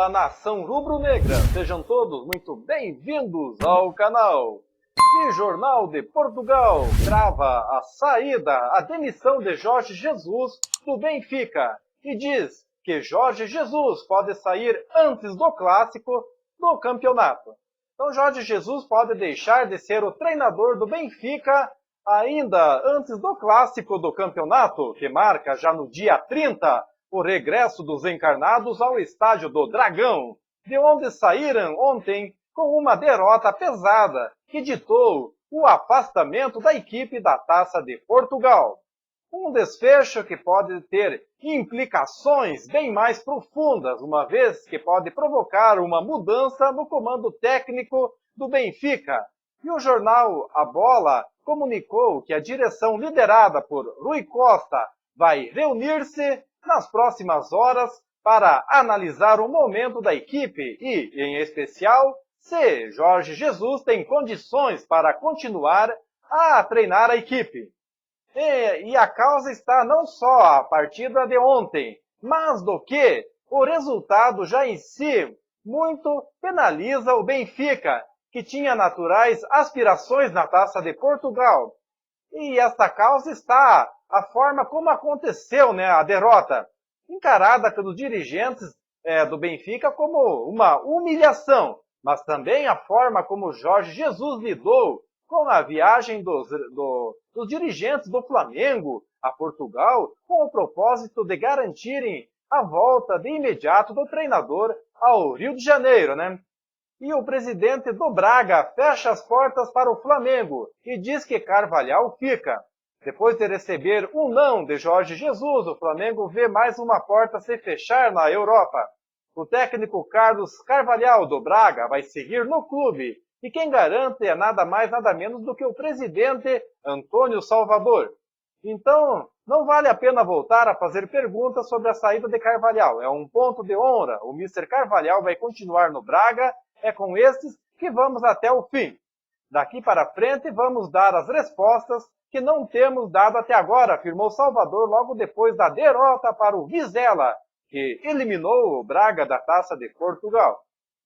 Fala, nação rubro-negra, sejam todos muito bem-vindos ao canal. E Jornal de Portugal crava a demissão de Jorge Jesus do Benfica e diz que Jorge Jesus pode sair antes do clássico do campeonato. Então Jorge Jesus pode deixar de ser o treinador do Benfica ainda antes do clássico do campeonato, que marca já no dia 30 o regresso dos encarnados ao estádio do Dragão, de onde saíram ontem com uma derrota pesada que ditou o afastamento da equipe da Taça de Portugal. Um desfecho que pode ter implicações bem mais profundas, uma vez que pode provocar uma mudança no comando técnico do Benfica. E o jornal A Bola comunicou que a direção liderada por Rui Costa vai reunir-se nas próximas horas para analisar o momento da equipe e, em especial, se Jorge Jesus tem condições para continuar a treinar a equipe. E a causa está não só a partida de ontem, mas do que o resultado já em si muito penaliza o Benfica, que tinha naturais aspirações na Taça de Portugal. E esta causa está a forma como aconteceu, a derrota, encarada pelos dirigentes do Benfica como uma humilhação, mas também a forma como Jorge Jesus lidou com a viagem dos dirigentes do Flamengo a Portugal, com o propósito de garantirem a volta de imediato do treinador ao Rio de Janeiro, E o presidente do Braga fecha as portas para o Flamengo e diz que Carvalhal fica. Depois de receber um não de Jorge Jesus, o Flamengo vê mais uma porta se fechar na Europa. O técnico Carlos Carvalhal do Braga vai seguir no clube e quem garante é nada mais nada menos do que o presidente Antônio Salvador. Então, não vale a pena voltar a fazer perguntas sobre a saída de Carvalhal. É um ponto de honra. O Mr. Carvalhal vai continuar no Braga. É com estes que vamos até o fim. Daqui para frente vamos dar as respostas que não temos dado até agora, afirmou Salvador logo depois da derrota para o Vizela, que eliminou o Braga da Taça de Portugal.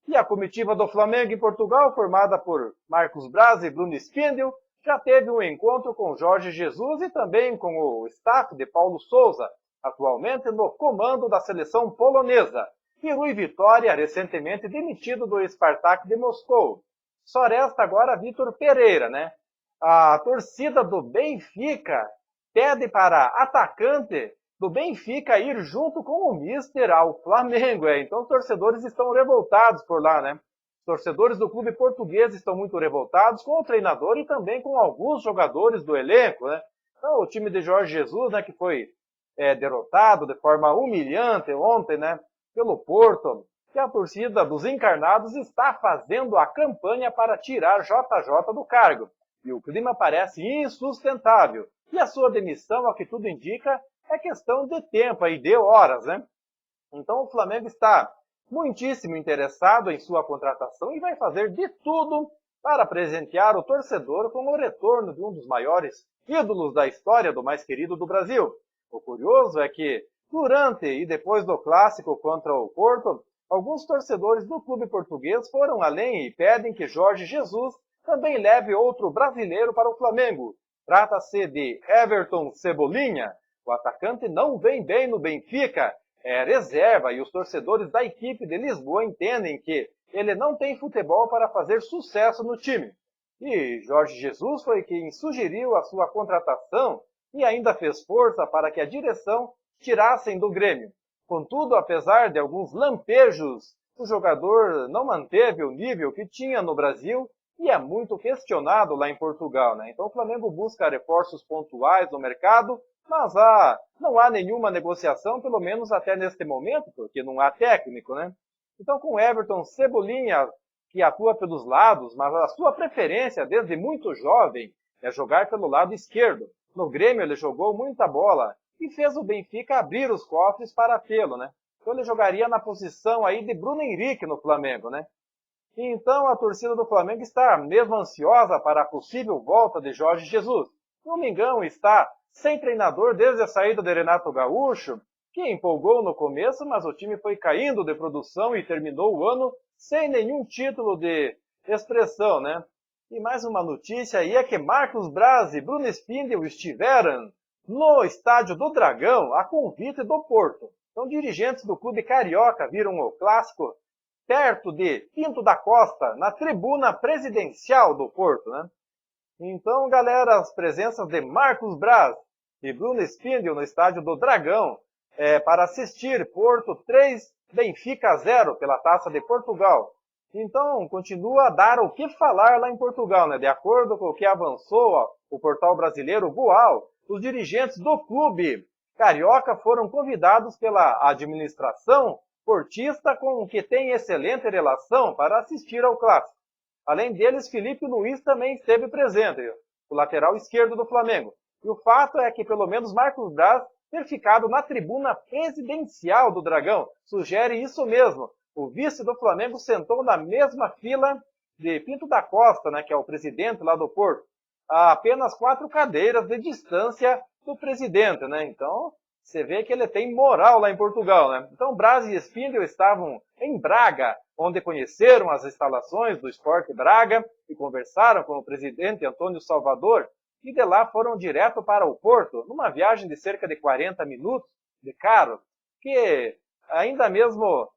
E a comitiva do Flamengo em Portugal, formada por Marcos Braz e Bruno Spindel, já teve um encontro com Jorge Jesus e também com o staff de Paulo Sousa, atualmente no comando da seleção polonesa. E Rui Vitória, recentemente demitido do Spartak de Moscou. Só resta agora Vitor Pereira, A torcida do Benfica pede para atacante do Benfica ir junto com o Mister ao Flamengo. Então os torcedores estão revoltados por lá, Os torcedores do clube português estão muito revoltados com o treinador e também com alguns jogadores do elenco, Então o time de Jorge Jesus, que foi derrotado de forma humilhante ontem, pelo Porto, que a torcida dos encarnados está fazendo a campanha para tirar JJ do cargo. E o clima parece insustentável. E a sua demissão, ao que tudo indica, é questão de tempo e de horas, Então o Flamengo está muitíssimo interessado em sua contratação e vai fazer de tudo para presentear o torcedor com o retorno de um dos maiores ídolos da história do mais querido do Brasil. O curioso é que, durante e depois do clássico contra o Porto, alguns torcedores do clube português foram além e pedem que Jorge Jesus também leve outro brasileiro para o Flamengo. Trata-se de Everton Cebolinha. O atacante não vem bem no Benfica, é reserva e os torcedores da equipe de Lisboa entendem que ele não tem futebol para fazer sucesso no time. E Jorge Jesus foi quem sugeriu a sua contratação e ainda fez força para que a direção tirassem do Grêmio. Contudo, apesar de alguns lampejos, o jogador não manteve o nível que tinha no Brasil e é muito questionado lá em Portugal, Então o Flamengo busca reforços pontuais no mercado, mas não há nenhuma negociação, pelo menos até neste momento, porque não há técnico, Então com Everton Cebolinha, que atua pelos lados, mas a sua preferência desde muito jovem é jogar pelo lado esquerdo. No Grêmio ele jogou muita bola e fez o Benfica abrir os cofres para tê-lo, Então ele jogaria na posição aí de Bruno Henrique no Flamengo, E então a torcida do Flamengo está mesmo ansiosa para a possível volta de Jorge Jesus. O Mengão está sem treinador desde a saída de Renato Gaúcho que empolgou no começo, mas o time foi caindo de produção e terminou o ano sem nenhum título de expressão, né? E mais uma notícia aí é que Marcos Braz e Bruno Spindel estiveram no estádio do Dragão a convite do Porto. Então, dirigentes do clube carioca viram o clássico perto de Pinto da Costa, na tribuna presidencial do Porto, né? Então, galera, as presenças de Marcos Braz e Bruno Spindel no estádio do Dragão para assistir Porto 3, Benfica 0 pela Taça de Portugal. Então, continua a dar o que falar lá em Portugal, né? De acordo com o que avançou o portal brasileiro Goal, os dirigentes do clube carioca foram convidados pela administração portista com que tem excelente relação para assistir ao clássico. Além deles, Felipe Luiz também esteve presente, o lateral esquerdo do Flamengo. E o fato é que pelo menos Marcos Braz ter ficado na tribuna presidencial do Dragão sugere isso mesmo. O vice do Flamengo sentou na mesma fila de Pinto da Costa, né, que é o presidente lá do Porto, a apenas 4 cadeiras de distância do presidente, né? Então, você vê que ele tem moral lá em Portugal, né? Então, Braz e Spindel estavam em Braga, onde conheceram as instalações do Sport Braga e conversaram com o presidente Antônio Salvador, e de lá foram direto para o Porto, numa viagem de cerca de 40 minutos de carro, que ainda mesmo,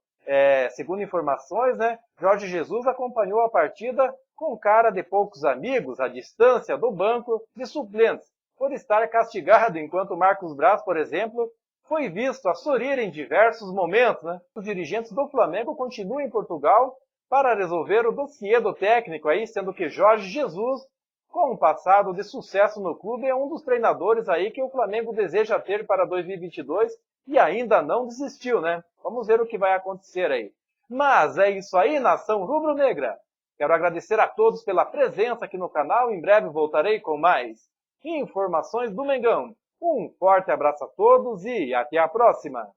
segundo informações, né, Jorge Jesus acompanhou a partida com cara de poucos amigos, à distância do banco de suplentes, por estar castigado, enquanto Marcos Braz, por exemplo, foi visto a sorrir em diversos momentos, né? Os dirigentes do Flamengo continuam em Portugal para resolver o dossiê do técnico, aí, sendo que Jorge Jesus, com um passado de sucesso no clube, é um dos treinadores aí que o Flamengo deseja ter para 2022 e ainda não desistiu, né? Vamos ver o que vai acontecer aí. Mas é isso aí, nação rubro-negra. Quero agradecer a todos pela presença aqui no canal. Em breve voltarei com mais informações do Mengão. Um forte abraço a todos e até a próxima!